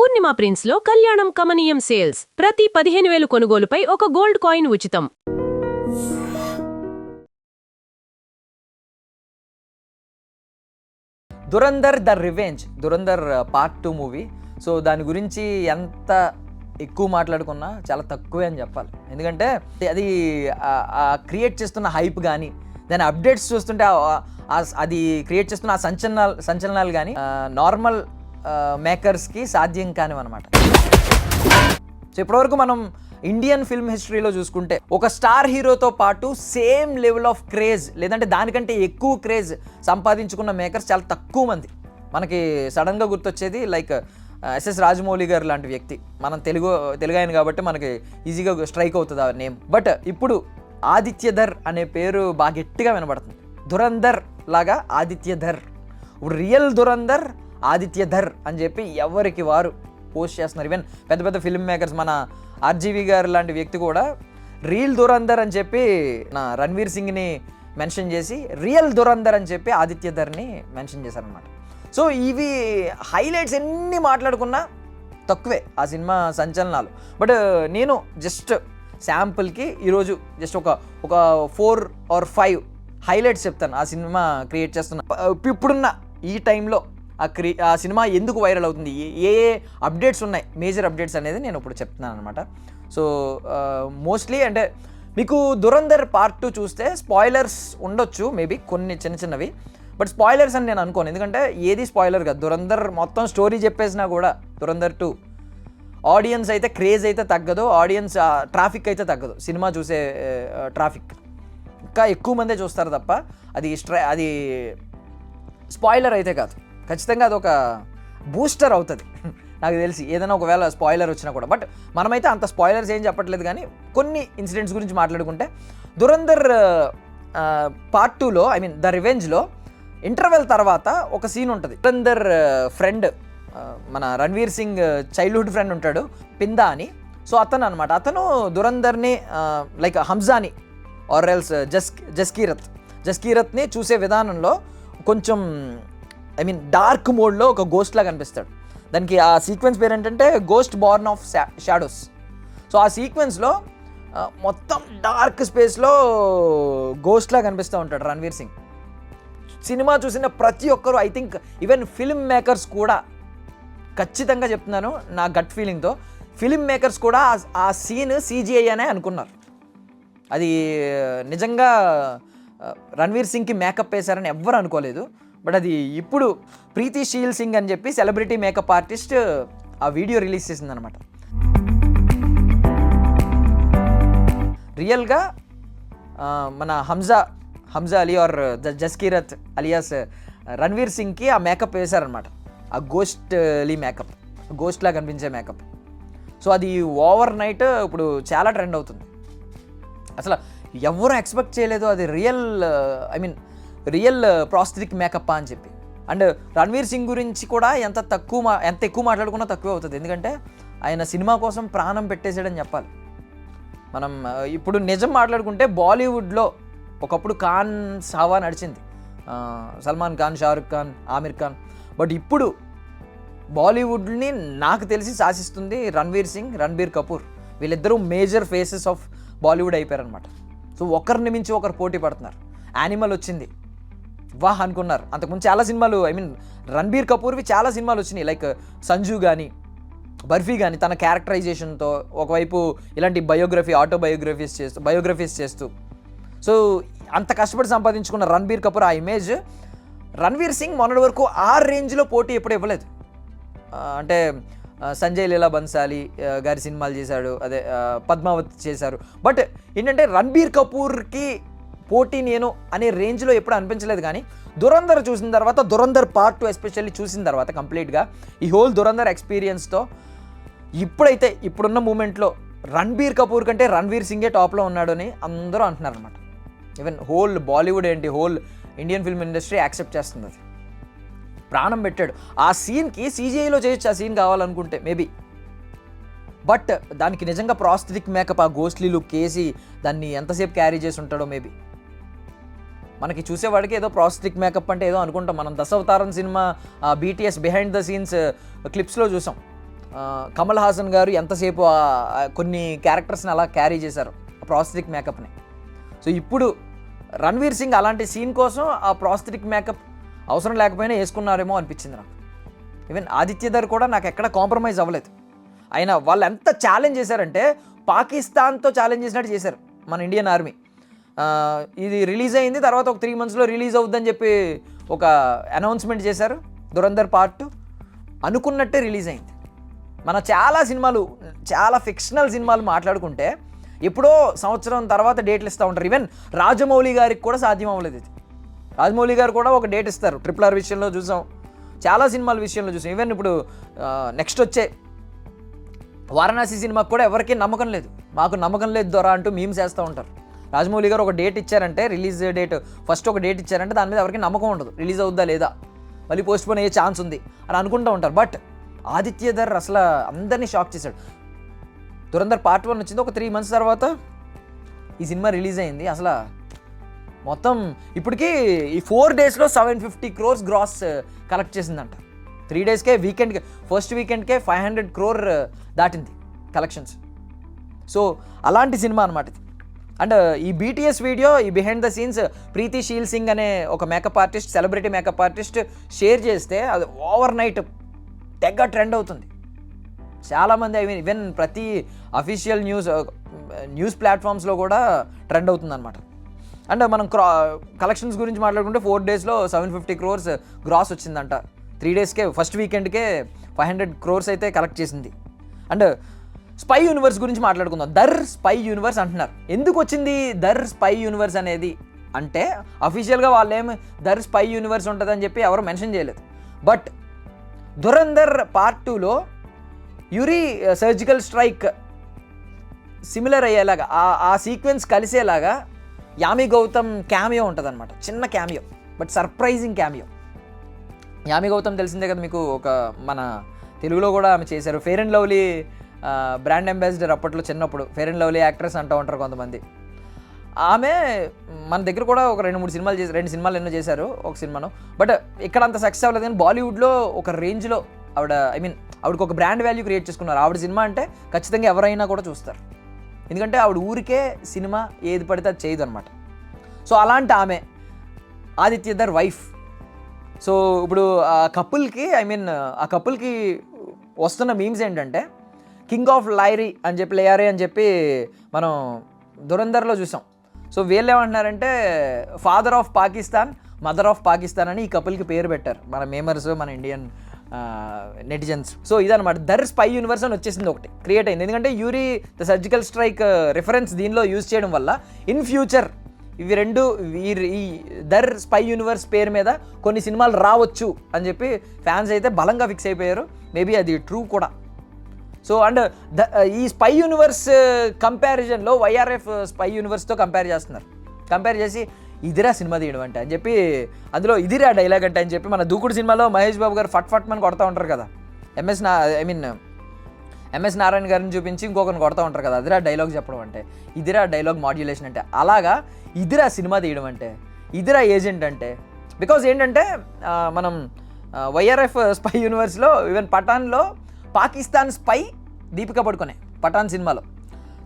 పూర్ణిమ ప్రిన్స్లో కళ్యాణం కమనీయం సేల్స్. ప్రతి 15,000 కొనుగోలుపై ఒక గోల్డ్ కాయిన్ ఉచితం. Dhurandhar the revenge, Dhurandhar part 2 movie. So దాని గురించి ఎంత ఎక్కువ మాట్లాడుకున్నా చాలా తక్కువే అని చెప్పాలి. ఎందుకంటే అది క్రియేట్ చేస్తున్న హైప్ కానీ, దాని అప్డేట్స్ చూస్తుంటే అది క్రియేట్ చేస్తున్న ఆ సంచలనాలు కానీ నార్మల్ మేకర్స్కి సాధ్యం కానివన్నమాట. సో ఇప్పటివరకు మనం ఇండియన్ ఫిల్మ్ హిస్టరీలో చూసుకుంటే ఒక స్టార్ హీరోతో పాటు సేమ్ లెవెల్ ఆఫ్ క్రేజ్ లేదంటే దానికంటే ఎక్కువ క్రేజ్ సంపాదించుకున్న మేకర్స్ చాలా తక్కువ మంది. మనకి సడన్గా గుర్తొచ్చేది లైక్ ఎస్ఎస్ రాజమౌళి గారు లాంటి వ్యక్తి. మనం తెలుగు ఆయన కాబట్టి మనకి ఈజీగా స్ట్రైక్ అవుతుంది ఆ నేమ్. బట్ ఇప్పుడు ఆదిత్యధర్ అనే పేరు బాగా గట్టిగా వినబడుతుంది. దురంధర్ లాగా ఆదిత్యధర్, ఇప్పుడు రియల్ దురంధర్ ఆదిత్యధర్ అని చెప్పి ఎవరికి వారు పోస్ట్ చేస్తున్నారు. ఈవెన్ పెద్ద పెద్ద ఫిల్మ్ మేకర్స్, మన ఆర్జీవి గారు లాంటి వ్యక్తి కూడా రియల్ దురంధర్ అని చెప్పి నా రణ్వీర్ సింగ్ని మెన్షన్ చేసి రియల్ దురంధర్ అని చెప్పి ఆదిత్యధర్ని మెన్షన్ చేశారనమాట. సో ఇవి హైలైట్స్ ఎన్ని మాట్లాడుకున్నా తక్కువే ఆ సినిమా సంచలనాలు. బట్ నేను జస్ట్ శాంపుల్కి ఈరోజు జస్ట్ ఒక 4 or 5 హైలైట్స్ చెప్తాను ఆ సినిమా క్రియేట్ చేస్తున్నా. ఇప్పుడున్న ఈ టైంలో ఆ సినిమా ఎందుకు వైరల్ అవుతుంది, ఏ అప్డేట్స్ ఉన్నాయి, మేజర్ అప్డేట్స్ అనేది నేను ఇప్పుడు చెప్తున్నాను అనమాట. సో మోస్ట్లీ అంటే మీకు దురంధర్ పార్ట్ 2 చూస్తే స్పాయిలర్స్ ఉండొచ్చు మేబీ కొన్ని చిన్నవి. బట్ స్పాయిలర్స్ అని నేను అనుకోను, ఎందుకంటే ఏది స్పాయిలర్ కాదు. దురంధర్ మొత్తం స్టోరీ చెప్పేసినా కూడా దురంధర్ 2 ఆడియన్స్ అయితే క్రేజ్ అయితే తగ్గదు, ఆడియన్స్ ట్రాఫిక్ అయితే తగ్గదు. సినిమా చూసే ట్రాఫిక్ ఇంకా ఎక్కువ మందే చూస్తారు తప్ప అది స్పాయిలర్ అయితే కాదు. ఖచ్చితంగా అది ఒక బూస్టర్ అవుతుంది నాకు తెలిసి, ఏదైనా ఒకవేళ స్పాయిలర్ వచ్చినా కూడా. బట్ మనమైతే అంత స్పాయిలర్స్ ఏం చెప్పట్లేదు, కానీ కొన్ని ఇన్సిడెంట్స్ గురించి మాట్లాడుకుంటే దురంధర్ పార్ట్ 2లో ఐ మీన్ ద రివెంజ్లో ఇంటర్వెల్ తర్వాత ఒక సీన్ ఉంటుంది. దురంధర్ ఫ్రెండ్, మన రణ్వీర్ సింగ్ చైల్డ్హుడ్ ఫ్రెండ్ ఉంటాడు పిందా అని. సో అతను అనమాట, అతను దురంధర్ని లైక్ హంజాని ఆర్ ఎల్స్ జస్కీరత్ని చూసే విధానంలో కొంచెం ఐ మీన్ డార్క్ మోడ్లో ఒక గోస్ట్లా కనిపిస్తాడు. దానికి ఆ సీక్వెన్స్ పేరు ఏంటంటే ghost born of shadows. So ఆ సీక్వెన్స్లో మొత్తం డార్క్ స్పేస్లో గోస్ట్లా కనిపిస్తూ ఉంటాడు రణ్వీర్ సింగ్. సినిమా చూసిన ప్రతి ఒక్కరు, I think even film makers కూడా, ఖచ్చితంగా చెప్తున్నాను నా గట్ ఫీలింగ్తో, ఫిల్మ్ మేకర్స్ కూడా ఆ సీన్ CGI అనే అనుకున్నారు. అది నిజంగా రణ్వీర్ సింగ్కి మేకప్ వేశారని ఎవ్వరు అనుకోలేదు. బట్ అది ఇప్పుడు ప్రీతి షీల్ సింగ్ అని చెప్పి సెలబ్రిటీ మేకప్ ఆర్టిస్ట్ ఆ వీడియో రిలీజ్ చేసిందనమాట. రియల్గా మన హంజా అలీ ఆర్ జస్కీరత్ అలియాస్ రణ్వీర్ సింగ్కి ఆ మేకప్ వేశారనమాట. ఆ గోస్ట్లీ మేకప్, గోస్ట్లా కనిపించే మేకప్. సో అది ఓవర్ నైట్ ఇప్పుడు చాలా ట్రెండ్ అవుతుంది. అసలు ఎవరు ఎక్స్పెక్ట్ చేయలేదు అది రియల్ ప్రాస్థెటిక్ మేకప్ అని చెప్పి. అండ్ రణ్వీర్ సింగ్ గురించి కూడా ఎంత ఎక్కువ మాట్లాడుకున్నా తక్కువే అవుతుంది, ఎందుకంటే ఆయన సినిమా కోసం ప్రాణం పెట్టేసాడని చెప్పాలి. మనం ఇప్పుడు నిజం మాట్లాడుకుంటే బాలీవుడ్లో ఒకప్పుడు ఖాన్ హవా నడిచింది, సల్మాన్ ఖాన్, షారుఖ్ ఖాన్, ఆమిర్ ఖాన్. బట్ ఇప్పుడు బాలీవుడ్ని నాకు తెలిసి శాసిస్తుంది రణ్బీర్ కపూర్. వీళ్ళిద్దరూ మేజర్ ఫేసెస్ ఆఫ్ బాలీవుడ్ అయిపోయారనమాట. సో ఒకరిని మించి ఒకరు పోటీ పడుతున్నారు. యానిమల్ వచ్చింది, వాహ్ అనుకున్నారు. అంతకుముందు చాలా సినిమాలు రణ్బీర్ కపూర్వి చాలా సినిమాలు వచ్చినాయి, లైక్ సంజు కానీ, బర్ఫీ కానీ, తన క్యారెక్టరైజేషన్తో ఒకవైపు ఇలాంటి బయోగ్రఫీస్ చేస్తూ. సో అంత కష్టపడి సంపాదించుకున్న రణ్బీర్ కపూర్ ఆ ఇమేజ్, రణ్వీర్ సింగ్ మొన్నటి వరకు ఆ రేంజ్లో పోటీ ఎప్పుడు ఇవ్వలేదు. అంటే సంజయ్ లీలా బన్సాలి గారి సినిమాలు చేశాడు, అదే పద్మావతి చేశారు. బట్ ఏంటంటే రణ్బీర్ కపూర్కి పోటీ నేను అనే రేంజ్లో ఎప్పుడు అనిపించలేదు. కానీ దురంధర్ చూసిన తర్వాత, దురంధర్ పార్ట్ 2 ఎస్పెషల్లీ చూసిన తర్వాత కంప్లీట్గా ఈ హోల్ దురంధర్ ఎక్స్పీరియన్స్తో ఇప్పుడున్న మూమెంట్లో రణ్బీర్ కపూర్ కంటే రణ్వీర్ సింగే టాప్లో ఉన్నాడు అని అందరూ అంటున్నారు అనమాట. ఈవెన్ హోల్ బాలీవుడ్ ఏంటి, whole Indian film industry accept చేస్తుంది. అది ప్రాణం పెట్టాడు. ఆ సీన్కి CGIలో చేయొచ్చు, ఆ సీన్ కావాలనుకుంటే మేబీ. బట్ దానికి నిజంగా ప్రాస్థెటిక్ మేకప్, ఆ గోస్ట్లీ లుక్ వేసి దాన్ని ఎంతసేపు క్యారీ చేసి ఉంటాడో మేబీ. మనకి చూసేవాడికి ఏదో ప్రాస్థెటిక్ మేకప్ అంటే ఏదో అనుకుంటాం. మనం Dasavatharam cinema BTS behind the scenes క్లిప్స్లో చూసాం. కమల్ హాసన్ గారు ఎంతసేపు కొన్ని క్యారెక్టర్స్ని అలా క్యారీ చేశారు ప్రాస్థెటిక్ మేకప్ని. సో ఇప్పుడు రణ్వీర్ సింగ్ అలాంటి సీన్ కోసం ఆ ప్రాస్థెటిక్ మేకప్ అవసరం లేకపోయినా వేసుకున్నారేమో అనిపించింది నాకు. ఈవెన్ ఆదిత్యధర్ కూడా నాకు ఎక్కడ కాంప్రమైజ్ అవ్వలేదు. అయినా వాళ్ళు ఎంత ఛాలెంజ్ చేశారంటే పాకిస్తాన్తో ఛాలెంజ్ చేసినట్టు చేశారు మన ఇండియన్ ఆర్మీ. ఇది రిలీజ్ అయింది, తర్వాత ఒక 3 monthsలో రిలీజ్ అవుద్దని చెప్పి ఒక అనౌన్స్మెంట్ చేశారు. దురంధర్ పార్ట్ 2 అనుకున్నట్టే రిలీజ్ అయింది. మన చాలా ఫిక్షనల్ సినిమాలు మాట్లాడుకుంటే ఎప్పుడో సంవత్సరం తర్వాత డేట్లు ఇస్తూ ఉంటారు. ఈవెన్ రాజమౌళి గారికి కూడా సాధ్యం అవ్వలేదు ఇది. రాజమౌళి గారు కూడా ఒక డేట్ ఇస్తారు. RRR విషయంలో చూసాం, చాలా సినిమాల విషయంలో చూసాం. ఈవెన్ ఇప్పుడు నెక్స్ట్ వచ్చే వారణాసి సినిమాకి కూడా ఎవరికీ నమ్మకం లేదు. మాకు నమ్మకం లేదు దొర అంటూ మీమ్స్ వేస్తూ ఉంటారు. రాజమౌళి గారు ఒక డేట్ ఇచ్చారంటే, రిలీజ్ డేట్ ఫస్ట్ ఒక డేట్ ఇచ్చారంటే దాని మీద ఎవరికి నమ్మకం ఉండదు, రిలీజ్ అవుద్దా లేదా, మళ్ళీ పోస్ట్పోన్ అయ్యే ఛాన్స్ ఉంది అని అనుకుంటూ ఉంటారు. బట్ ఆదిత్యధర్ అసలు అందరినీ షాక్ చేశాడు. దురంధర్ పార్ట్ 1 వచ్చింది, ఒక 3 months తర్వాత ఈ సినిమా రిలీజ్ అయింది. అసలు మొత్తం ఇప్పటికీ ఈ 4 daysలో 750 crores గ్రాస్ కలెక్ట్ చేసిందంట. 3 daysకే వీకెండ్కి, ఫస్ట్ వీకెండ్కే 500 crore దాటింది కలెక్షన్స్. సో అలాంటి సినిమా అనమాట ఇది. అండ్ ఈ BTS వీడియో, ఈ behind the scenes Preeti Sheel Singh అనే ఒక makeup artist, celebrity makeup artist share చేస్తే అది ఓవర్ నైట్ తెగ ట్రెండ్ అవుతుంది. చాలామంది ఈవెన్ ప్రతి అఫీషియల్ న్యూస్ ప్లాట్ఫామ్స్లో కూడా ట్రెండ్ అవుతుంది అనమాట. అండ్ మనం కలెక్షన్స్ గురించి మాట్లాడుకుంటే 4 daysలో 750 crores గ్రాస్ వచ్చిందంట. 3 daysకే, ఫస్ట్ వీకెండ్కే 500 crores అయితే కలెక్ట్ చేసింది. అండ్ స్పై యూనివర్స్ గురించి మాట్లాడుకుందాం. దర్ స్పై యూనివర్స్ అంటున్నారు. ఎందుకు వచ్చింది దర్ స్పై యూనివర్స్ అనేది అంటే, అఫీషియల్గా వాళ్ళు ఏమి దర్ స్పై యూనివర్స్ ఉంటుందని చెప్పి ఎవరు మెన్షన్ చేయలేదు. బట్ దురంధర్ పార్ట్ 2లో యూరి సర్జికల్ స్ట్రైక్ సిమిలర్ అయ్యేలాగా, ఆ సీక్వెన్స్ కలిసేలాగా యామి గౌతమ్ క్యామియో ఉంటుంది అనమాట. చిన్న cameo, but surprising cameo. Yami Gautam తెలిసిందే కదా మీకు, ఒక మన తెలుగులో కూడా ఆమె చేశారు. Fair and lovely brand ambassador అప్పట్లో, చిన్నప్పుడు ఫెయిర్ అండ్ లవ్లీ యాక్ట్రెస్ అంటూ ఉంటారు కొంతమంది. ఆమె మన దగ్గర కూడా ఒక 2-3 సినిమాలు చేసి, 2 సినిమాలు ఎన్నో చేశారు ఒక సినిమాను. బట్ ఇక్కడ అంత సక్సెస్ అవ్వలేదు. కానీ బాలీవుడ్లో ఒక రేంజ్లో ఆవిడ, ఆవిడకి ఒక బ్రాండ్ వాల్యూ క్రియేట్ చేసుకున్నారు. ఆవిడ సినిమా అంటే ఖచ్చితంగా ఎవరైనా కూడా చూస్తారు. ఎందుకంటే ఆవిడ ఊరికే సినిమా ఏది పడితే అది చేయదు అనమాట. సో అలాంటి ఆమె ఆదిత్యధర్ వైఫ్. సో ఇప్పుడు ఆ కపుల్కి వస్తున్న మీమ్స్ ఏంటంటే, కింగ్ ఆఫ్ లైరీ అని చెప్పి, లేయారీ అని చెప్పి మనం దురంధర్లో చూసాం. సో వీళ్ళు ఏమంటున్నారంటే father of Pakistan, mother of Pakistan అని ఈ కపుల్కి పేరు పెట్టారు మన మేమర్స్, మన ఇండియన్ నెటిజన్స్. సో ఇదనమాట దర్ స్పై యూనివర్స్ అని వచ్చేసింది, ఒకటి క్రియేట్ అయింది. ఎందుకంటే Uri the surgical strike reference దీనిలో యూజ్ చేయడం వల్ల ఇన్ ఫ్యూచర్ ఇవి రెండు ఈ దర్ స్పై యూనివర్స్ పేరు మీద కొన్ని సినిమాలు రావచ్చు అని చెప్పి ఫ్యాన్స్ అయితే బలంగా ఫిక్స్ అయిపోయారు. మేబీ అది ట్రూ కూడా. సో అండ్ ఈ స్పై యూనివర్స్ కంపారిజన్లో వైఆర్ఎఫ్ స్పై యూనివర్స్తో కంపేర్ చేస్తున్నారు. కంపేర్ చేసి ఇదిరా సినిమా తీయడం అంటే అని చెప్పి, అందులో ఇదిరా డైలాగ్ అంటే అని చెప్పి, మన దూకుడు సినిమాలో మహేష్ బాబు గారు ఫట్ మని కొడతా ఉంటారు కదా, ఎంఎస్ నారాయణ గారిని చూపించి ఇంకొకరిని కొడతా ఉంటారు కదా, అదిరా డైలాగ్ చెప్పడం అంటే, ఇదిరా డైలాగ్ మాడ్యులేషన్ అంటే. అలాగా ఇదిరా సినిమా తీయడం అంటే, ఇదిరా ఏజెంట్ అంటే. బికాజ్ ఏంటంటే మనం వైఆర్ఎఫ్ స్పై యూనివర్స్లో ఈవెన్ పఠాన్లో పాకిస్తాన్ స్పై దీపికా పడుకునే పఠాన్ సినిమాలో.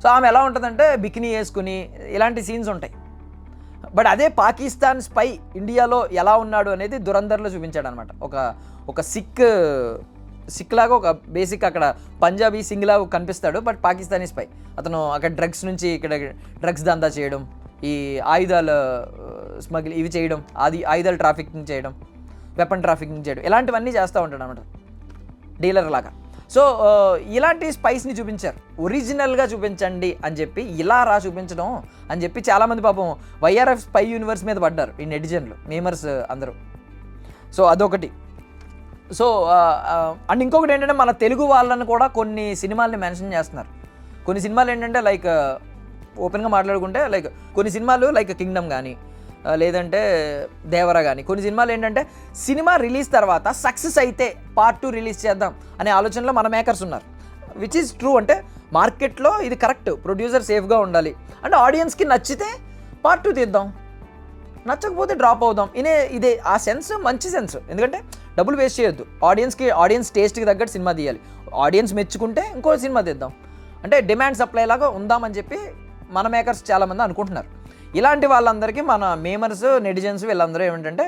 సో ఆమె ఎలా ఉంటుందంటే బికినీ వేసుకుని ఇలాంటి సీన్స్ ఉంటాయి. బట్ అదే పాకిస్తాన్ స్పై ఇండియాలో ఎలా ఉన్నాడు అనేది దురంధర్లో చూపించాడు అనమాట. ఒక సిక్ లాగా, ఒక బేసిక్ అక్కడ పంజాబీ సింగ్ లాగా కనిపిస్తాడు, బట్ పాకిస్తానీ స్పై. అతను అక్కడ డ్రగ్స్ నుంచి ఇక్కడ డ్రగ్స్ దందా చేయడం, ఈ ఆయుధాలు స్మగ్లింగ్ ఇవి చేయడం, ఆయుధాలు ట్రాఫికింగ్ చేయడం, వెపన్ ట్రాఫికింగ్ చేయడం, ఇలాంటివన్నీ చేస్తూ ఉంటాడు అనమాట, డీలర్ లాగా. సో ఇలాంటి స్పైస్ని చూపించారు. ఒరిజినల్గా చూపించండి అని చెప్పి, ఇలా చూపించడం అని చెప్పి చాలామంది పాపం వైఆర్ఎఫ్ స్పై యూనివర్స్ మీద పడ్డారు ఈ నెటిజన్లు, మేమర్స్ అందరూ. సో అదొకటి. సో అండ్ ఇంకొకటి ఏంటంటే, మన తెలుగు వాళ్ళని కూడా కొన్ని సినిమాల్ని మెన్షన్ చేస్తున్నారు. కొన్ని సినిమాలు ఏంటంటే లైక్ ఓపెన్గా మాట్లాడుకుంటే, లైక్ కొన్ని సినిమాలు లైక్ కింగ్డమ్ కానీ, లేదంటే దేవరా కానీ, కొన్ని సినిమాలు ఏంటంటే సినిమా రిలీజ్ తర్వాత సక్సెస్ అయితే పార్ట్ 2 రిలీజ్ చేద్దాం అనే ఆలోచనలో మన మేకర్స్ ఉన్నారు. Which is true. అంటే మార్కెట్లో ఇది కరెక్ట్, ప్రొడ్యూసర్ సేఫ్గా ఉండాలి, అంటే ఆడియన్స్కి నచ్చితే పార్ట్ 2 తీద్దాం, నచ్చకపోతే డ్రాప్ అవుదాం. ఇదే ఆ సెన్స్ మంచి సెన్స్. ఎందుకంటే డబ్బులు వేస్ట్ చేయొద్దు. ఆడియన్స్ టేస్ట్కి తగ్గట్టు సినిమా తీయాలి. ఆడియన్స్ మెచ్చుకుంటే ఇంకో సినిమా తీద్దాం. అంటే డిమాండ్ సప్లై లాగా ఉందామని చెప్పి మన మేకర్స్ చాలామంది అనుకుంటున్నారు. ఇలాంటి వాళ్ళందరికీ మన మేమర్స్, నెటిజన్స్ వీళ్ళందరూ ఏమిటంటే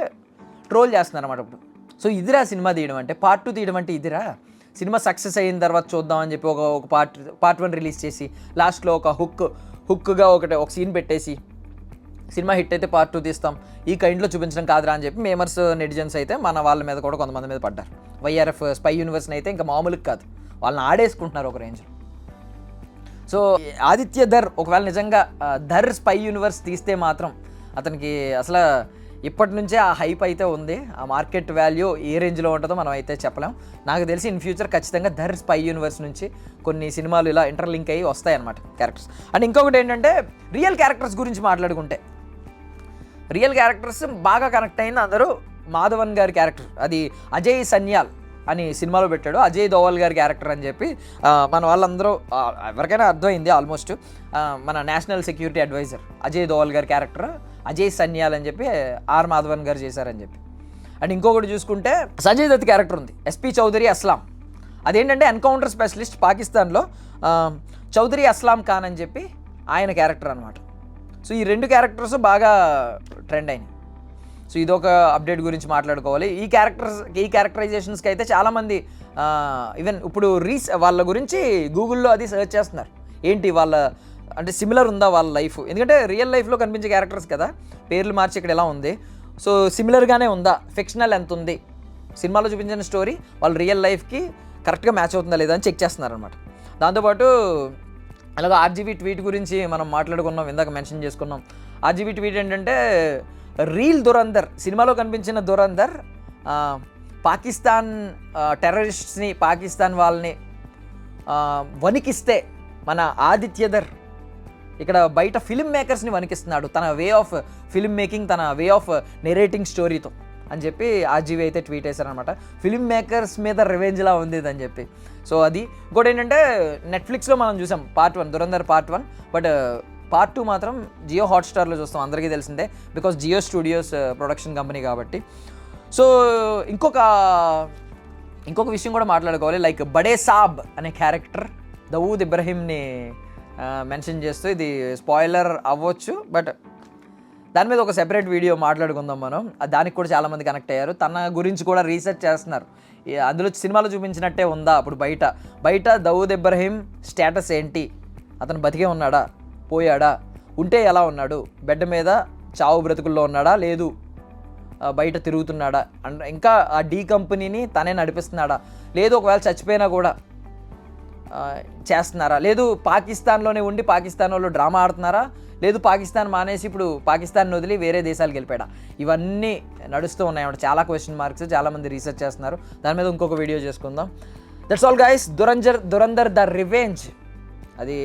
ట్రోల్ చేస్తున్నారు అన్నమాట ఇప్పుడు. సో ఇదిరా సినిమా తీయడం అంటే, పార్ట్ 2 తీయడం అంటే ఇదిరా. సినిమా సక్సెస్ అయిన తర్వాత చూద్దామని చెప్పి ఒక పార్ట్ 1 రిలీజ్ చేసి లాస్ట్లో ఒక హుక్గా ఒక సీన్ పెట్టేసి సినిమా హిట్ అయితే పార్ట్ 2 తీస్తాం, ఈ కైండ్లో చూపించడం కాదురా అని చెప్పి మేమర్స్, నెటిజన్స్ అయితే మన వాళ్ళ మీద కూడా కొంతమంది మీద పడ్డారు. వైఆర్ఎఫ్ స్పై యూనివర్స్ని అయితే ఇంకా మామూలుగా కాదు, వాళ్ళని ఆడేసుకుంటున్నారు ఒక రేంజ్. సో ఆదిత్య ధర్ ఒకవేళ నిజంగా ధర్ స్పై యూనివర్స్ తీస్తే మాత్రం అతనికి అసలు ఇప్పటి నుంచే ఆ హైప్ అయితే ఉంది. ఆ మార్కెట్ వాల్యూ ఏ రేంజ్లో ఉంటుందో మనం అయితే చెప్పలేం. నాకు తెలిసి ఇన్ ఫ్యూచర్ ఖచ్చితంగా ధర్ స్పై యూనివర్స్ నుంచి కొన్ని సినిమాలు ఇలా ఇంటర్లింక్ అయ్యి వస్తాయన్నమాట క్యారెక్టర్స్. అండ్ ఇంకొకటి ఏంటంటే రియల్ క్యారెక్టర్స్ గురించి మాట్లాడుకుంటే, రియల్ క్యారెక్టర్స్ బాగా కనెక్ట్ అయింది అందరూ. మాధవన్ గారి క్యారెక్టర్ అది అజయ్ సన్యాల్ అని సినిమాలో పెట్టాడు. అజయ్ దోవల్ గారి క్యారెక్టర్ అని చెప్పి మన వాళ్ళందరూ ఎవరికైనా అర్థమైంది ఆల్మోస్ట్. మన national security advisor Ajay Doval గారి క్యారెక్టర్ అజయ్ సన్యాల్ అని చెప్పి ఆర్ మాధవన్ గారు చేశారని చెప్పి. అండ్ ఇంకొకటి చూసుకుంటే సంజయ్ దత్ క్యారెక్టర్ ఉంది, ఎస్పీ చౌదరి అస్లాం. అదేంటంటే ఎన్కౌంటర్ స్పెషలిస్ట్ పాకిస్తాన్లో చౌదరి అస్లాం ఖాన్ అని చెప్పి ఆయన క్యారెక్టర్ అనమాట. సో ఈ 2 క్యారెక్టర్స్ బాగా ట్రెండ్ అయినాయి. సో ఇదొక అప్డేట్ గురించి మాట్లాడుకోవాలి. ఈ క్యారెక్టరైజేషన్స్కి అయితే చాలామంది ఈవెన్ ఇప్పుడు వాళ్ళ గురించి గూగుల్లో అది సెర్చ్ చేస్తున్నారు. ఏంటి వాళ్ళ అంటే సిమిలర్ ఉందా వాళ్ళ లైఫ్, ఎందుకంటే రియల్ లైఫ్లో కనిపించే క్యారెక్టర్స్ కదా, పేర్లు మార్చి ఇక్కడ ఎలా ఉంది, సో సిమిలర్గానే ఉందా, ఫిక్షనల్ ఎంత ఉంది, సినిమాలో చూపించిన స్టోరీ వాళ్ళ రియల్ లైఫ్కి కరెక్ట్గా మ్యాచ్ అవుతుందా లేదా అని చెక్ చేస్తున్నారు అనమాట. దాంతోపాటు అలాగే ఆర్జీవీ ట్వీట్ గురించి మనం మాట్లాడుకున్నాం, ఇందాక మెన్షన్ చేసుకున్నాం. ఆర్జీవీ ట్వీట్ ఏంటంటే రీల్ దురంధర్, సినిమాలో కనిపించిన దురంధర్ పాకిస్తాన్ టెర్రరిస్ట్స్ని, పాకిస్తాన్ వాళ్ళని వణికిస్తే మన ఆదిత్యధర్ ఇక్కడ బయట ఫిల్మ్ మేకర్స్ని వణికిస్తున్నాడు తన వే ఆఫ్ ఫిల్మ్ మేకింగ్, తన వే ఆఫ్ నెరేటింగ్ స్టోరీతో అని చెప్పి ఆర్జీవీ అయితే ట్వీట్ చేశారనమాట. ఫిల్మ్ మేకర్స్ మీద రివెంజ్లా ఉంది ఇది అని చెప్పి. సో అది ఇంకోటి ఏంటంటే నెట్ఫ్లిక్స్లో మనం చూసాం part 1 Dhurandhar part 1, but part 2 మాత్రం జియో హాట్స్టార్లో చూస్తాం, అందరికీ తెలిసిందే, because Jio studios production company కాబట్టి. సో ఇంకొక విషయం కూడా మాట్లాడుకోవాలి. లైక్ బడే సాబ్ అనే క్యారెక్టర్ దవూద్ ఇబ్రహీంని మెన్షన్ చేస్తూ, ఇది స్పాయిలర్ అవ్వచ్చు బట్ దాని మీద ఒక సెపరేట్ వీడియో మాట్లాడుకుందాం మనం. దానికి కూడా చాలామంది కనెక్ట్ అయ్యారు, తన గురించి కూడా రీసెర్చ్ చేస్తున్నారు. అందులో సినిమాలో చూపించినట్టే ఉందా అప్పుడు బయట దవూద్ ఇబ్రహీం స్టేటస్ ఏంటి, అతను బతికే ఉన్నాడా, పోయాడా, ఉంటే ఎలా ఉన్నాడు, బెడ్ మీద చావు బ్రతుకుల్లో ఉన్నాడా, లేదు బయట తిరుగుతున్నాడా, ఇంకా ఆ డీ కంపెనీని తనే నడిపిస్తున్నాడా, లేదు ఒకవేళ చచ్చిపోయినా కూడా చేస్తున్నారా, లేదు పాకిస్తాన్లోనే ఉండి పాకిస్తాన్ వాళ్ళు డ్రామా ఆడుతున్నారా, లేదు పాకిస్తాన్ మానేసి ఇప్పుడు పాకిస్తాన్ వదిలి వేరే దేశాలకు వెళ్ళిపోయాడా, ఇవన్నీ నడుస్తూ ఉన్నాయన్నమాట. చాలా క్వశ్చన్ మార్క్స్, చాలామంది రీసెర్చ్ చేస్తున్నారు. దాని మీద ఇంకొక వీడియో చేసుకుందాం. That's all guys. Dhurandhar the revenge, అది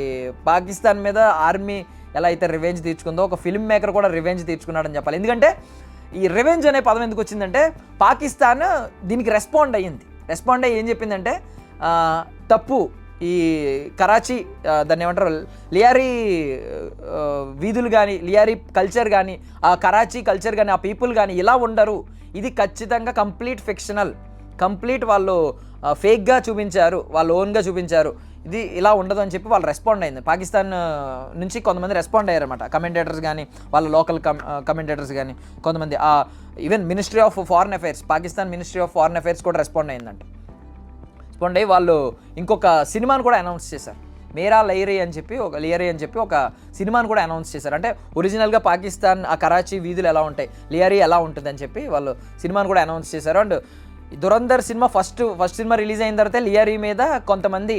పాకిస్తాన్ మీద ఆర్మీ ఎలా అయితే రివెంజ్ తీర్చుకుందో, ఒక ఫిల్మ్ మేకర్ కూడా రివెంజ్ తీర్చుకున్నాడని చెప్పాలి. ఎందుకంటే ఈ రివెంజ్ అనే పదం ఎందుకు వచ్చిందంటే, పాకిస్తాన్ దీనికి రెస్పాండ్ అయ్యి ఏం చెప్పిందంటే, తప్పు, ఈ కరాచీ దాన్ని ఏమంటారు, లియారీ వీధులు కానీ, లియారీ కల్చర్ కానీ, ఆ కరాచీ కల్చర్ కానీ, ఆ పీపుల్ కానీ ఇలా ఉండరు, ఇది ఖచ్చితంగా కంప్లీట్ ఫిక్షనల్, కంప్లీట్ వాళ్ళు ఫేక్గా చూపించారు, వాళ్ళు ఓన్గా చూపించారు, ఇది ఇలా ఉండదు అని చెప్పి వాళ్ళు రెస్పాండ్ అయింది. పాకిస్తాన్ నుంచి కొంతమంది రెస్పాండ్ అయ్యారన్నమాట, కమెంటేటర్స్ కానీ, వాళ్ళ లోకల్ కమెంటేటర్స్ కానీ, కొంతమంది even ministry of foreign affairs, Pakistan ministry of foreign affairs కూడా రెస్పాండ్ అయ్యిందంట. రెస్పాండ్ అయ్యి వాళ్ళు ఇంకొక సినిమాను కూడా అనౌన్స్ చేశారు, మేరా లియారీ అని చెప్పి ఒక సినిమాను కూడా అనౌన్స్ చేశారు. అంటే ఒరిజినల్గా పాకిస్తాన్ ఆ కరాచీ వీధులు ఎలా ఉంటాయి, లియారీ ఎలా ఉంటుంది అని చెప్పి వాళ్ళు సినిమాను కూడా అనౌన్స్ చేశారు. And Dhurandhar cinema first cinema release అయిన తర్వాత లియారీ మీద కొంతమంది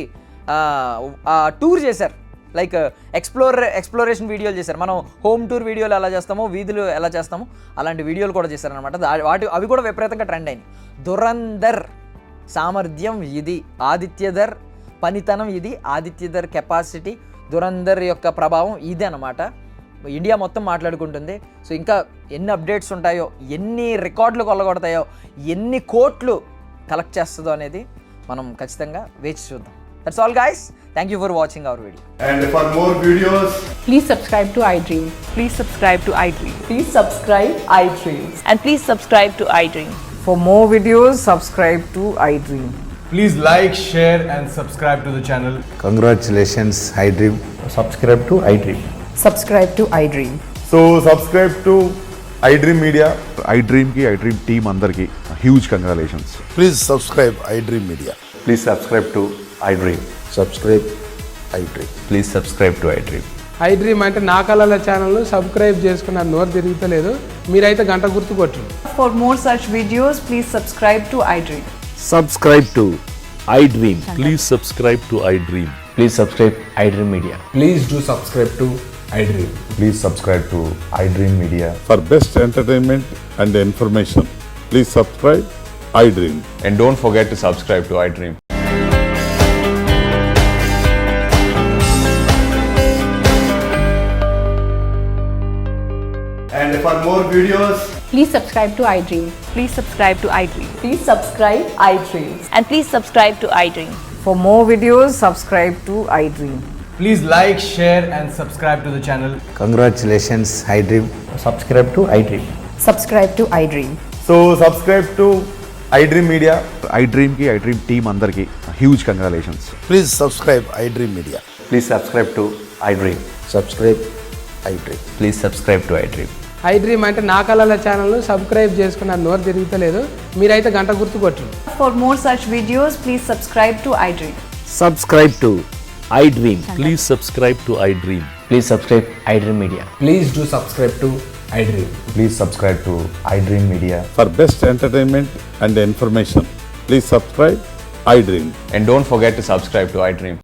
టూర్ చేశారు, లైక్ ఎక్స్ప్లోరేషన్ వీడియోలు చేశారు. మనం హోమ్ టూర్ వీడియోలు ఎలా చేస్తామో, వీధులు ఎలా చేస్తామో అలాంటి వీడియోలు కూడా చేశారనమాట. అవి కూడా విపరీతంగా ట్రెండ్ అయినాయి. దురంధర్ సామర్థ్యం ఇది, ఆదిత్యధర్ పనితనం ఇది, ఆదిత్యధర్ కెపాసిటీ, దురంధర్ యొక్క ప్రభావం ఇదే అనమాట. ఇండియా మొత్తం మాట్లాడుకుంటుంది. సో ఇంకా ఎన్ని అప్డేట్స్ ఉంటాయో, ఎన్ని రికార్డులు కొల్లగొడతాయో, ఎన్ని కోట్లు కలెక్ట్ చేస్తుందో అనేది మనం ఖచ్చితంగా వేచి చూద్దాం. That's all guys. Thank you for watching our video. And for more videos, please subscribe to iDream. Please subscribe to iDream. Please subscribe iDream. And please subscribe to iDream. For more videos, subscribe to iDream. Please like, share, and subscribe to the channel. Congratulations, iDream. subscribe to iDream. Subscribe to iDream. So subscribe to iDream Media. iDream की iDream team अंदर की huge congratulations. Please subscribe iDream Media. Please subscribe to iDream. Subscribe iDream. Please subscribe to iDream. iDream అంటే నా కళల ఛానల్ను subscribe చేసుకున్న నోరు తిరుగుతలేదు మీరైతే గంట గుర్తు కొట్టండి. For more such videos, please subscribe to iDream. Subscribe to iDream. Please subscribe to iDream. Please subscribe iDream Media. Please do subscribe to iDream. Please subscribe to iDream Media. For best entertainment and information, please subscribe iDream. And don't forget to subscribe to iDream. And for more videos, Please subscribe to iDream. Please subscribe to iDream. Please subscribe iDream. And please subscribe to iDream. For more videos, subscribe to iDream. Please like, share, and subscribe to the channel. Congratulations, iDream. Subscribe to iDream. Subscribe to iDream. so subscribe to iDream Media. iDream की iDream team अंदर की huge congratulations. Please subscribe iDream Media. Please subscribe to iDream. Subscribe iDream. Please subscribe to iDream. iDream అంటే నా కళల ఛానల్ను subscribe చేసుకున్న నోరు తిరుగుతలేదు మీరైతే గంట గుర్తు కొట్టండి. For more such videos, please subscribe to iDream. Subscribe to iDream. Please subscribe to iDream. Please subscribe iDream Media. Please do subscribe to iDream. Please subscribe to iDream Media. For best entertainment and information, please subscribe iDream. And don't forget to subscribe to iDream.